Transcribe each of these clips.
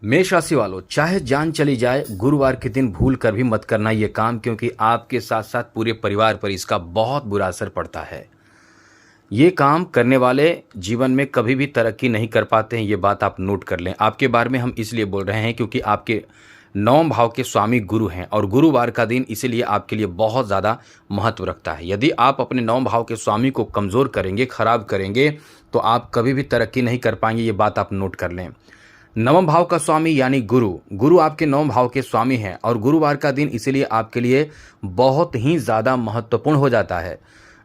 मेष राशि वालों, चाहे जान चली जाए, गुरुवार के दिन भूल कर भी मत करना ये काम, क्योंकि आपके साथ साथ पूरे परिवार पर इसका बहुत बुरा असर पड़ता है। ये काम करने वाले जीवन में कभी भी तरक्की नहीं कर पाते हैं, ये बात आप नोट कर लें। आपके बारे में हम इसलिए बोल रहे हैं क्योंकि आपके नौम भाव के स्वामी गुरु हैं और गुरुवार का दिन इसीलिए आपके लिए बहुत ज़्यादा महत्व रखता है। यदि आप अपने नौम भाव के स्वामी को कमज़ोर करेंगे, खराब करेंगे, तो आप कभी भी तरक्की नहीं कर पाएंगे, ये बात आप नोट कर लें। नवम भाव का स्वामी यानी गुरु आपके नवम भाव के स्वामी हैं और गुरुवार का दिन इसीलिए आपके लिए बहुत ही ज़्यादा महत्वपूर्ण हो जाता है।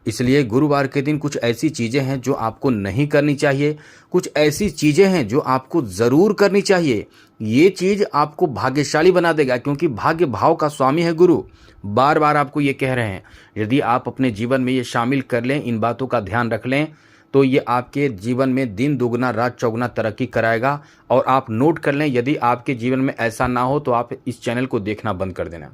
इसलिए गुरुवार के दिन कुछ ऐसी चीज़ें हैं जो आपको नहीं करनी चाहिए, कुछ ऐसी चीज़ें हैं जो आपको ज़रूर करनी चाहिए। ये चीज़ आपको भाग्यशाली बना देगा, क्योंकि भाग्य भाव का स्वामी है गुरु। बार बार आपको ये कह रहे हैं, यदि आप अपने जीवन में ये शामिल कर लें, इन बातों का ध्यान रख लें, तो ये आपके जीवन में दिन दुगना रात चौगुना तरक्की कराएगा। और आप नोट कर लें, यदि आपके जीवन में ऐसा ना हो तो आप इस चैनल को देखना बंद कर देना,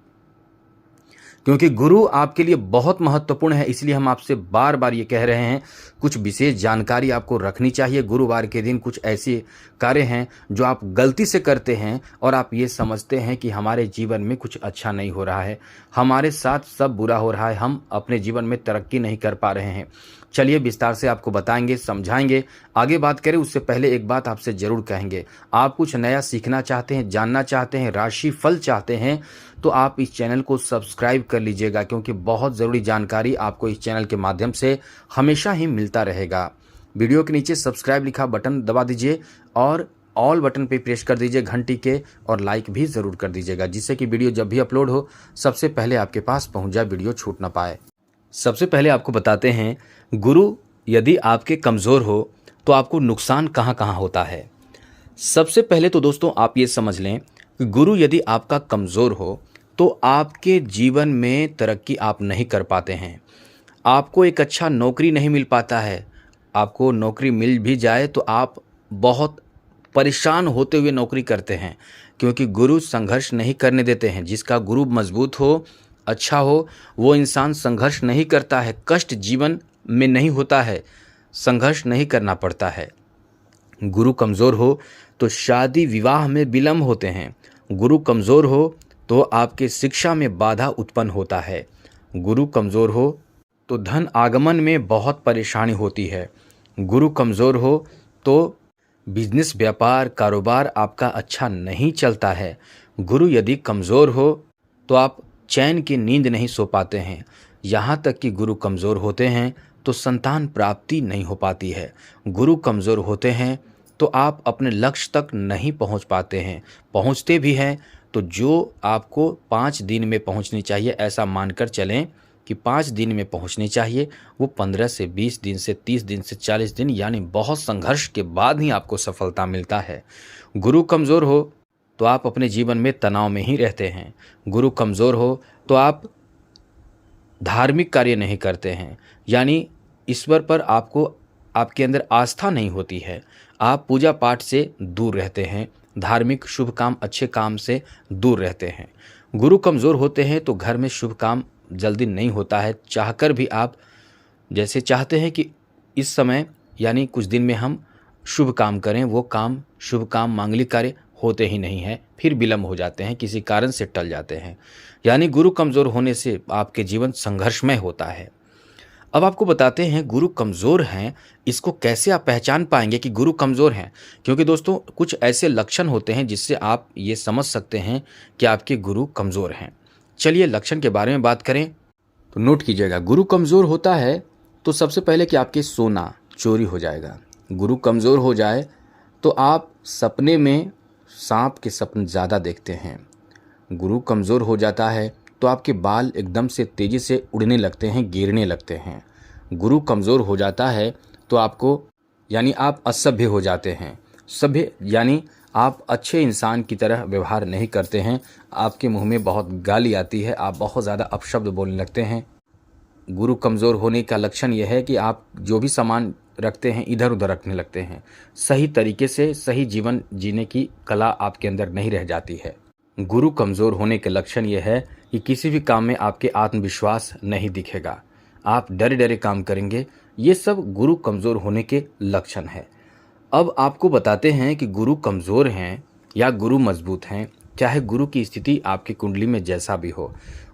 क्योंकि गुरु आपके लिए बहुत महत्वपूर्ण है। इसलिए हम आपसे बार बार ये कह रहे हैं, कुछ विशेष जानकारी आपको रखनी चाहिए। गुरुवार के दिन कुछ ऐसे कार्य हैं जो आप गलती से करते हैं और आप ये समझते हैं कि हमारे जीवन में कुछ अच्छा नहीं हो रहा है, हमारे साथ सब बुरा हो रहा है, हम अपने जीवन में तरक्की नहीं कर पा रहे हैं। चलिए विस्तार से आपको बताएंगे, समझाएंगे। आगे बात करें उससे पहले एक बात आपसे ज़रूर कहेंगे, आप कुछ नया सीखना चाहते हैं, जानना चाहते हैं, राशि फल चाहते हैं, तो आप इस चैनल को सब्सक्राइब कर लीजिएगा, क्योंकि बहुत ज़रूरी जानकारी आपको इस चैनल के माध्यम से हमेशा ही मिलता रहेगा। वीडियो के नीचे सब्सक्राइब लिखा बटन दबा दीजिए और ऑल बटन पे प्रेस कर दीजिए घंटी के, और लाइक भी ज़रूर कर दीजिएगा, जिससे कि वीडियो जब भी अपलोड हो सबसे पहले आपके पास पहुंच जाए, वीडियो छूट ना पाए। सबसे पहले आपको बताते हैं, गुरु यदि आपके कमज़ोर हो तो आपको नुकसान कहाँ कहाँ होता है। सबसे पहले तो दोस्तों आप ये समझ लें कि गुरु यदि आपका कमज़ोर हो तो आपके जीवन में तरक्की आप नहीं कर पाते हैं, आपको एक अच्छा नौकरी नहीं मिल पाता है। आपको नौकरी मिल भी जाए तो आप बहुत परेशान होते हुए नौकरी करते हैं, क्योंकि गुरु संघर्ष नहीं करने देते हैं। जिसका गुरु मजबूत हो, अच्छा हो, वो इंसान संघर्ष नहीं करता है, कष्ट जीवन में नहीं होता है, संघर्ष नहीं करना पड़ता है। गुरु कमज़ोर हो तो शादी विवाह में विलम्ब होते हैं, गुरु कमज़ोर हो तो आपके शिक्षा में बाधा उत्पन्न होता है, गुरु कमज़ोर हो तो धन आगमन में बहुत परेशानी होती है, गुरु कमज़ोर हो तो बिजनेस व्यापार कारोबार आपका अच्छा नहीं चलता है, गुरु यदि कमज़ोर हो तो आप चैन की नींद नहीं सो पाते हैं, यहाँ तक कि गुरु कमज़ोर होते हैं तो संतान प्राप्ति नहीं हो पाती है, गुरु कमज़ोर होते हैं तो आप अपने लक्ष्य तक नहीं पहुँच पाते हैं, पहुँचते भी हैं तो जो आपको 5 दिन में पहुँचनी चाहिए, ऐसा मानकर चलें कि 5 दिन में पहुँचनी चाहिए, वो 15 से 20 दिन से 30 दिन से 40 दिन, यानी बहुत संघर्ष के बाद ही आपको सफलता मिलता है। गुरु कमज़ोर हो तो आप अपने जीवन में तनाव में ही रहते हैं, गुरु कमज़ोर हो तो आप धार्मिक कार्य नहीं करते हैं, यानी ईश्वर पर आपके अंदर आस्था नहीं होती है, आप पूजा पाठ से दूर रहते हैं, धार्मिक शुभ काम अच्छे काम से दूर रहते हैं। गुरु कमज़ोर होते हैं तो घर में शुभ काम जल्दी नहीं होता है, चाहकर भी आप जैसे चाहते हैं कि इस समय यानी कुछ दिन में हम शुभ काम करें, वो काम शुभ काम मांगलिक कार्य होते ही नहीं है, फिर विलम्ब हो जाते हैं, किसी कारण से टल जाते हैं। यानी गुरु कमज़ोर होने से आपके जीवन संघर्षमय होता है। अब आपको बताते हैं गुरु कमज़ोर हैं, इसको कैसे आप पहचान पाएंगे कि गुरु कमज़ोर हैं, क्योंकि दोस्तों कुछ ऐसे लक्षण होते हैं जिससे आप ये समझ सकते हैं कि आपके गुरु कमज़ोर हैं। चलिए लक्षण के बारे में बात करें तो नोट कीजिएगा, गुरु कमज़ोर होता है तो सबसे पहले कि आपके सोना चोरी हो जाएगा। गुरु कमज़ोर हो जाए तो आप सपने में सांप के सपने ज़्यादा देखते हैं। गुरु कमज़ोर हो जाता है तो आपके बाल एकदम से तेज़ी से उड़ने लगते हैं, गिरने लगते हैं। गुरु कमज़ोर हो जाता है तो आपको यानी आप असभ्य हो जाते हैं। सभ्य यानी आप अच्छे इंसान की तरह व्यवहार नहीं करते हैं, आपके मुंह में बहुत गाली आती है, आप बहुत ज़्यादा अपशब्द बोलने लगते हैं। गुरु कमज़ोर होने का लक्षण यह है कि आप जो भी सामान रखते हैं इधर उधर रखने लगते हैं, सही तरीके से सही जीवन जीने की कला आपके अंदर नहीं रह जाती है। गुरु कमज़ोर होने के लक्षण यह है कि किसी भी काम में आपके आत्मविश्वास नहीं दिखेगा, आप डरे डरे काम करेंगे, ये सब गुरु कमज़ोर होने के लक्षण है। अब आपको बताते हैं कि गुरु कमज़ोर हैं या गुरु मजबूत हैं, चाहे गुरु की स्थिति आपकी कुंडली में जैसा भी हो,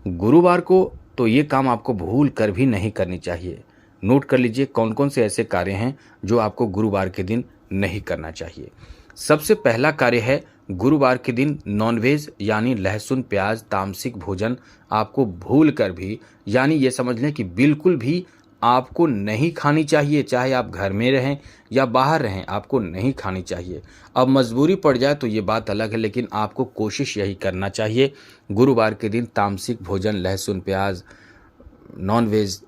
गुरुवार को तो ये काम आपको भूल कर भी नहीं करनी चाहिए। नोट कर लीजिए कौन कौन से ऐसे कार्य हैं जो आपको गुरुवार के दिन नहीं करना चाहिए। सबसे पहला कार्य है गुरुवार के दिन नॉनवेज यानी लहसुन प्याज तामसिक भोजन आपको भूल कर भी, यानी ये समझ लें कि बिल्कुल भी आपको नहीं खानी चाहिए। चाहे आप घर में रहें या बाहर रहें, आपको नहीं खानी चाहिए। अब मजबूरी पड़ जाए तो ये बात अलग है, लेकिन आपको कोशिश यही करना चाहिए गुरुवार के दिन तामसिक भोजन, लहसुन प्याज, नॉनवेज,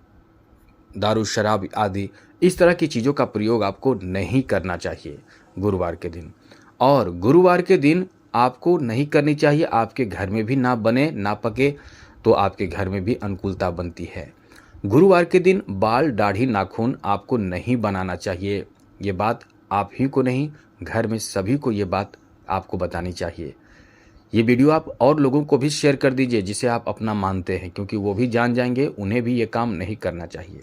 दारू शराब आदि इस तरह की चीज़ों का प्रयोग आपको नहीं करना चाहिए गुरुवार के दिन। और गुरुवार के दिन आपको नहीं करनी चाहिए, आपके घर में भी ना बने ना पके तो आपके घर में भी अनुकूलता बनती है। गुरुवार के दिन बाल दाढ़ी नाखून आपको नहीं बनाना चाहिए। ये बात आप ही को नहीं, घर में सभी को ये बात आपको बतानी चाहिए। ये वीडियो आप और लोगों को भी शेयर कर दीजिए जिसे आप अपना मानते हैं, क्योंकि वो भी जान जाएंगे, उन्हें भी ये काम नहीं करना चाहिए।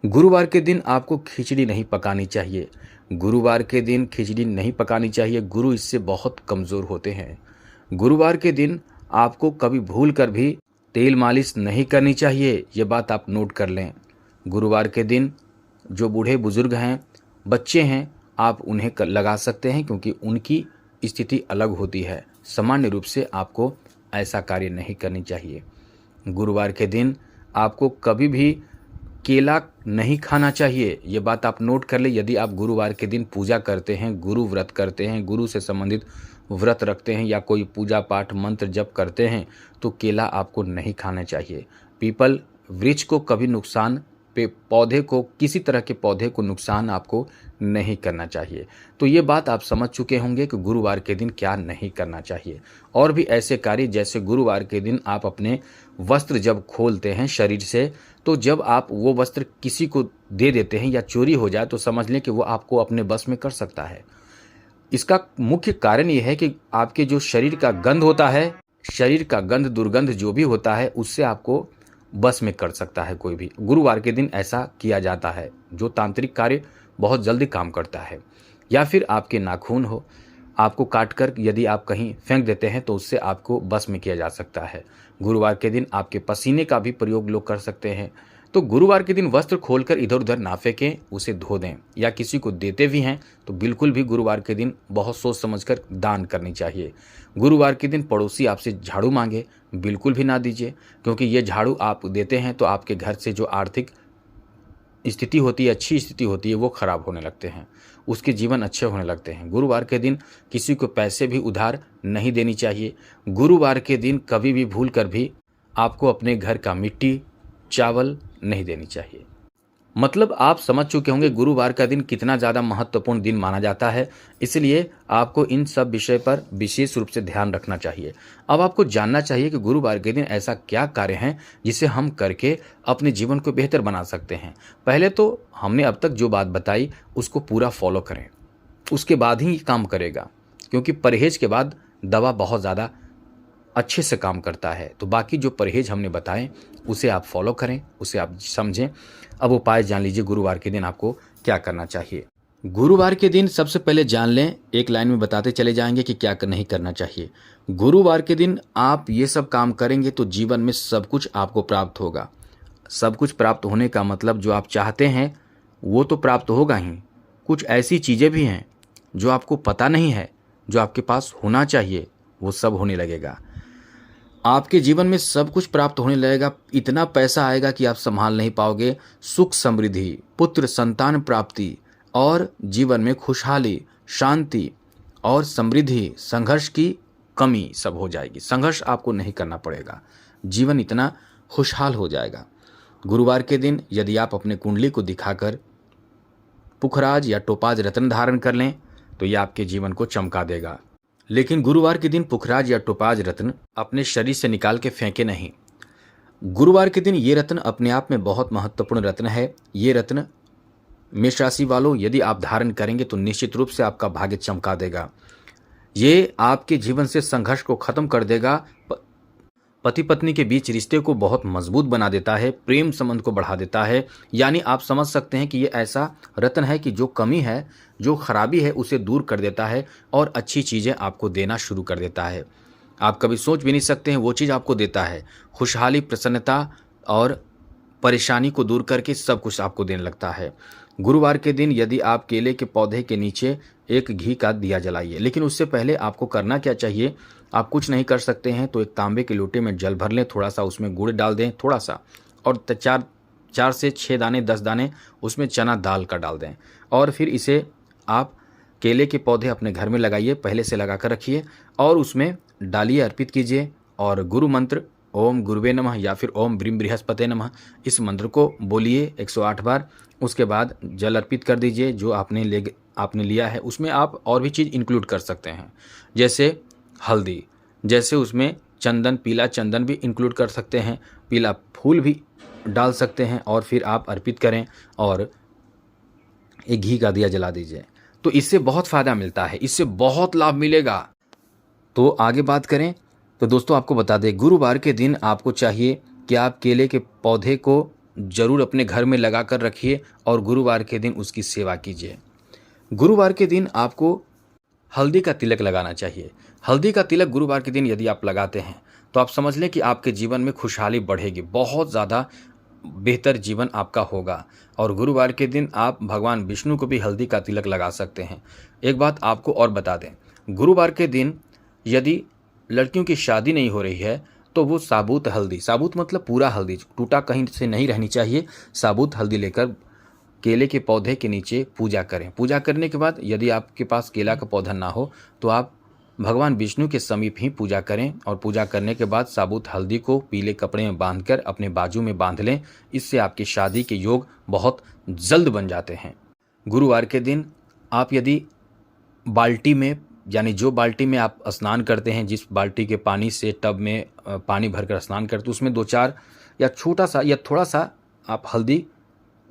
गुरुवार के दिन आपको खिचड़ी नहीं पकानी चाहिए। गुरुवार के दिन खिचड़ी नहीं पकानी चाहिए, गुरु इससे बहुत कमज़ोर होते हैं। गुरुवार के दिन आपको कभी भूल कर भी तेल मालिश नहीं करनी चाहिए, ये बात आप नोट कर लें। गुरुवार के दिन जो बूढ़े बुजुर्ग हैं, बच्चे हैं, आप उन्हें लगा सकते हैं, क्योंकि उनकी स्थिति अलग होती है। सामान्य रूप से आपको ऐसा कार्य नहीं करनी चाहिए। गुरुवार के दिन आपको कभी भी केला नहीं खाना चाहिए, ये बात आप नोट कर ले। यदि आप गुरुवार के दिन पूजा करते हैं, गुरु व्रत करते हैं, गुरु से संबंधित व्रत रखते हैं या कोई पूजा पाठ मंत्र जप करते हैं तो केला आपको नहीं खाना चाहिए। पीपल वृक्ष को कभी नुकसान, पौधे को, किसी तरह के पौधे को नुकसान आपको नहीं करना चाहिए। तो ये बात आप समझ चुके होंगे कि गुरुवार के दिन क्या नहीं करना चाहिए। और भी ऐसे कार्य, जैसे गुरुवार के दिन आप अपने वस्त्र जब खोलते हैं शरीर से, तो जब आप वो वस्त्र किसी को दे देते हैं या चोरी हो जाए तो समझ लें कि वो आपको अपने बस में कर सकता है। इसका मुख्य कारण ये है कि आपके जो शरीर का गंध होता है, शरीर का गंध दुर्गंध जो भी होता है, उससे आपको बस में कर सकता है कोई भी। गुरुवार के दिन ऐसा किया जाता है, जो तांत्रिक कार्य बहुत जल्दी काम करता है। या फिर आपके नाखून हो, आपको काट कर यदि आप कहीं फेंक देते हैं तो उससे आपको बस में किया जा सकता है। गुरुवार के दिन आपके पसीने का भी प्रयोग लोग कर सकते हैं। तो गुरुवार के दिन वस्त्र खोलकर इधर उधर ना फेंकें, उसे धो दें। या किसी को देते भी हैं तो बिल्कुल भी गुरुवार के दिन बहुत सोच समझकर दान करनी चाहिए। गुरुवार के दिन पड़ोसी आपसे झाड़ू मांगे, बिल्कुल भी ना दीजिए, क्योंकि ये झाड़ू आप देते हैं तो आपके घर से जो आर्थिक स्थिति होती है, अच्छी स्थिति होती है, वो खराब होने लगते हैं, उसके जीवन अच्छे होने लगते हैं। गुरुवार के दिन किसी को पैसे भी उधार नहीं देनी चाहिए। गुरुवार के दिन कभी भी भूल कर भी आपको अपने घर का मिट्टी चावल नहीं देनी चाहिए। मतलब आप समझ चुके होंगे गुरुवार का दिन कितना ज़्यादा महत्वपूर्ण दिन माना जाता है, इसलिए आपको इन सब विषय पर विशेष रूप से ध्यान रखना चाहिए। अब आपको जानना चाहिए कि गुरुवार के दिन ऐसा क्या कार्य हैं जिसे हम करके अपने जीवन को बेहतर बना सकते हैं। पहले तो हमने अब तक जो बात बताई उसको पूरा फॉलो करें, उसके बाद ही काम करेगा, क्योंकि परहेज के बाद दवा बहुत ज़्यादा अच्छे से काम करता है। तो बाकी जो परहेज हमने बताए उसे आप फॉलो करें, उसे आप समझें। अब उपाय जान लीजिए गुरुवार के दिन आपको क्या करना चाहिए। गुरुवार के दिन सबसे पहले जान लें, एक लाइन में बताते चले जाएंगे कि क्या नहीं करना चाहिए। गुरुवार के दिन आप ये सब काम करेंगे तो जीवन में सब कुछ आपको प्राप्त होगा। सब कुछ प्राप्त होने का मतलब जो आप चाहते हैं वो तो प्राप्त होगा ही, कुछ ऐसी चीज़ें भी हैं जो आपको पता नहीं है, जो आपके पास होना चाहिए, वो सब होने लगेगा। आपके जीवन में सब कुछ प्राप्त होने लगेगा। इतना पैसा आएगा कि आप संभाल नहीं पाओगे। सुख समृद्धि, पुत्र संतान प्राप्ति और जीवन में खुशहाली, शांति और समृद्धि, संघर्ष की कमी सब हो जाएगी। संघर्ष आपको नहीं करना पड़ेगा, जीवन इतना खुशहाल हो जाएगा। गुरुवार के दिन यदि आप अपने कुंडली को दिखाकर पुखराज या टोपाज रत्न धारण कर लें तो यह आपके जीवन को चमका देगा। लेकिन गुरुवार के दिन पुखराज या टोपाज रत्न अपने शरीर से निकाल के फेंके नहीं। गुरुवार के दिन ये रत्न अपने आप में बहुत महत्वपूर्ण रत्न है। ये रत्न मेष राशि वालों यदि आप धारण करेंगे तो निश्चित रूप से आपका भाग्य चमका देगा। ये आपके जीवन से संघर्ष को खत्म कर देगा पति पत्नी के बीच रिश्ते को बहुत मजबूत बना देता है, प्रेम संबंध को बढ़ा देता है। यानी आप समझ सकते हैं कि ये ऐसा रत्न है कि जो कमी है, जो खराबी है, उसे दूर कर देता है और अच्छी चीज़ें आपको देना शुरू कर देता है। आप कभी सोच भी नहीं सकते हैं वो चीज़ आपको देता है। खुशहाली, प्रसन्नता और परेशानी को दूर करके सब कुछ आपको देने लगता है। गुरुवार के दिन यदि आप केले के पौधे के नीचे एक घी का दिया जलाइए, लेकिन उससे पहले आपको करना क्या चाहिए, आप कुछ नहीं कर सकते हैं तो एक तांबे के लोटे में जल भर लें, थोड़ा सा उसमें गुड़ डाल दें, थोड़ा सा, और 4 से 6 दाने 10 दाने उसमें चना दाल का डाल दें, और फिर इसे आप केले के पौधे अपने घर में लगाइए, पहले से लगा कर रखिए और उसमें डालिए, अर्पित कीजिए और गुरु मंत्र ओम गुरुवे नमः या फिर ओम ब्रीम बृहस्पते नमः इस मंत्र को बोलिए 108 बार। उसके बाद जल अर्पित कर दीजिए जो आपने लिया है। उसमें आप और भी चीज़ इंक्लूड कर सकते हैं, जैसे हल्दी, जैसे उसमें चंदन, पीला चंदन भी इंक्लूड कर सकते हैं, पीला फूल भी डाल सकते हैं और फिर आप अर्पित करें और एक घी का दिया जला दीजिए। तो इससे बहुत फ़ायदा मिलता है, इससे बहुत लाभ मिलेगा। तो आगे बात करें तो दोस्तों आपको बता दें, गुरुवार के दिन आपको चाहिए कि आप केले के पौधे को ज़रूर अपने घर में लगा कर रखिए और गुरुवार के दिन उसकी सेवा कीजिए। गुरुवार के दिन आपको हल्दी का तिलक लगाना चाहिए। हल्दी का तिलक गुरुवार के दिन यदि आप लगाते हैं तो आप समझ लें कि आपके जीवन में खुशहाली बढ़ेगी, बहुत ज़्यादा बेहतर जीवन आपका होगा। और गुरुवार के दिन आप भगवान विष्णु को भी हल्दी का तिलक लगा सकते हैं। एक बात आपको और बता दें, गुरुवार के दिन यदि लड़कियों की शादी नहीं हो रही है तो वो साबुत हल्दी, साबुत मतलब पूरा हल्दी, टूटा कहीं से नहीं रहनी चाहिए, साबुत हल्दी लेकर केले के पौधे के नीचे पूजा करें। पूजा करने के बाद यदि आपके पास केला का पौधा ना हो तो आप भगवान विष्णु के समीप ही पूजा करें और पूजा करने के बाद साबुत हल्दी को पीले कपड़े में बांधकर अपने बाजू में बांध लें। इससे आपकी शादी के योग बहुत जल्द बन जाते हैं। गुरुवार के दिन आप यदि बाल्टी में, यानी जो बाल्टी में आप स्नान करते हैं, जिस बाल्टी के पानी से टब में पानी भरकर स्नान करते हैं, उसमें 2-4 या छोटा सा या थोड़ा सा आप हल्दी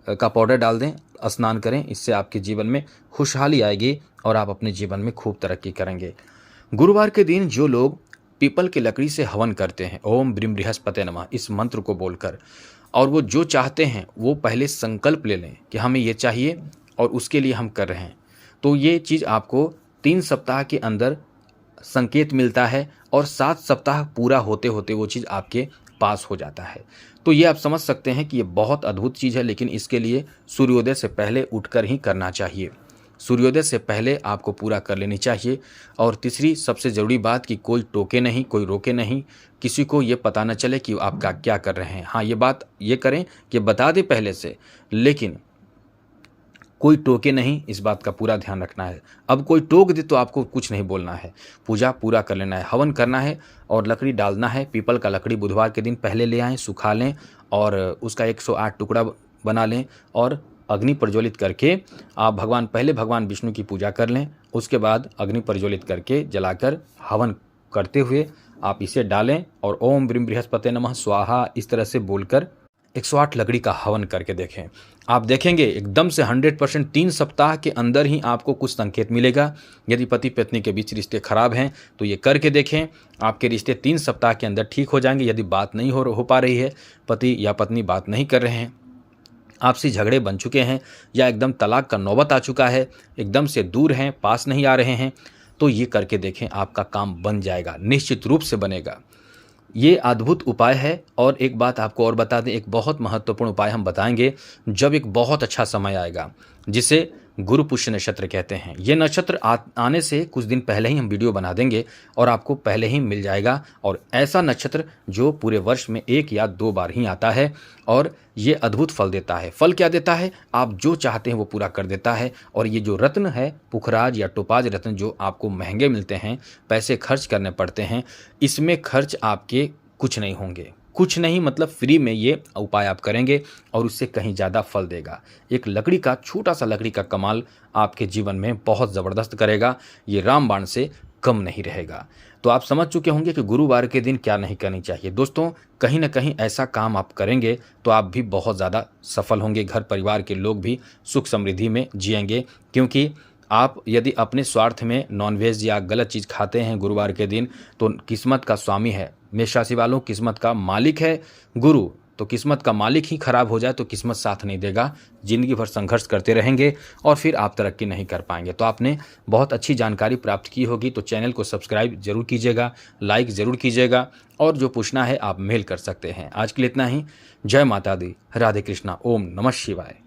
का पाउडर डाल दें, स्नान करें। इससे आपके जीवन में खुशहाली आएगी और आप अपने जीवन में खूब तरक्की करेंगे। गुरुवार के दिन जो लोग पीपल की लकड़ी से हवन करते हैं, ओम ब्रीम बृहस्पते नमः इस मंत्र को बोलकर, और वो जो चाहते हैं वो पहले संकल्प ले लें कि हमें ये चाहिए और उसके लिए हम कर रहे हैं, तो ये चीज़ आपको 3 सप्ताह के अंदर संकेत मिलता है और 7 सप्ताह पूरा होते होते वो चीज़ आपके पास हो जाता है। तो ये आप समझ सकते हैं कि ये बहुत अद्भुत चीज़ है, लेकिन इसके लिए सूर्योदय से पहले उठकर ही करना चाहिए। सूर्योदय से पहले आपको पूरा कर लेनी चाहिए। और तीसरी सबसे ज़रूरी बात कि कोई टोके नहीं, कोई रोके नहीं, किसी को ये पता न चले कि आप क्या कर रहे हैं। हाँ, ये बात ये करें कि बता दें पहले से, लेकिन कोई टोके नहीं, इस बात का पूरा ध्यान रखना है। अब कोई टोक दे तो आपको कुछ नहीं बोलना है, पूजा पूरा कर लेना है, हवन करना है और लकड़ी डालना है। पीपल का लकड़ी बुधवार के दिन पहले ले आएँ, सुखा लें और उसका 108 टुकड़ा बना लें और अग्नि प्रज्वलित करके आप पहले भगवान विष्णु की पूजा कर लें। उसके बाद अग्नि प्रज्वलित करके जलाकर हवन करते हुए आप इसे डालें और ओम ब्रीम बृहस्पते नमः स्वाहा इस तरह से बोलकर 108 लकड़ी का हवन करके देखें। आप देखेंगे एकदम से 100% 3 सप्ताह के अंदर ही आपको कुछ संकेत मिलेगा। यदि पति पत्नी के बीच रिश्ते खराब हैं तो ये करके देखें, आपके रिश्ते 3 सप्ताह के अंदर ठीक हो जाएंगे। यदि बात नहीं हो पा रही है, पति या पत्नी बात नहीं कर रहे हैं, आपसी झगड़े बन चुके हैं या एकदम तलाक का नौबत आ चुका है, एकदम से दूर हैं, पास नहीं आ रहे हैं, तो ये करके देखें, आपका काम बन जाएगा, निश्चित रूप से बनेगा। ये अद्भुत उपाय है। और एक बात आपको और बता दें, एक बहुत महत्वपूर्ण उपाय हम बताएंगे जब एक बहुत अच्छा समय आएगा, जिसे गुरु पुष्य नक्षत्र कहते हैं। ये नक्षत्र आने से कुछ दिन पहले ही हम वीडियो बना देंगे और आपको पहले ही मिल जाएगा। और ऐसा नक्षत्र जो पूरे वर्ष में 1 या 2 बार ही आता है और ये अद्भुत फल देता है। फल क्या देता है? आप जो चाहते हैं वो पूरा कर देता है। और ये जो रत्न है, पुखराज या टोपाज रत्न, जो आपको महंगे मिलते हैं, पैसे खर्च करने पड़ते हैं, इसमें खर्च आपके कुछ नहीं होंगे। कुछ नहीं मतलब फ्री में ये उपाय आप करेंगे और उससे कहीं ज़्यादा फल देगा। एक लकड़ी का, छोटा सा लकड़ी का कमाल आपके जीवन में बहुत ज़बरदस्त करेगा। ये रामबाण से कम नहीं रहेगा। तो आप समझ चुके होंगे कि गुरुवार के दिन क्या नहीं करनी चाहिए। दोस्तों, कहीं ना कहीं ऐसा काम आप करेंगे तो आप भी बहुत ज़्यादा सफल होंगे, घर परिवार के लोग भी सुख समृद्धि में जिएंगे। क्योंकि आप यदि अपने स्वार्थ में नॉनवेज या गलत चीज़ खाते हैं गुरुवार के दिन, तो किस्मत का स्वामी है मेष राशि वालों, किस्मत का मालिक है गुरु, तो किस्मत का मालिक ही खराब हो जाए तो किस्मत साथ नहीं देगा। जिंदगी भर संघर्ष करते रहेंगे और फिर आप तरक्की नहीं कर पाएंगे। तो आपने बहुत अच्छी जानकारी प्राप्त की होगी, तो चैनल को सब्सक्राइब जरूर कीजिएगा, लाइक ज़रूर कीजिएगा, और जो पूछना है आप मेल कर सकते हैं। आज के लिए इतना ही। जय माता दी, राधे कृष्णा, ओम नमः शिवाय।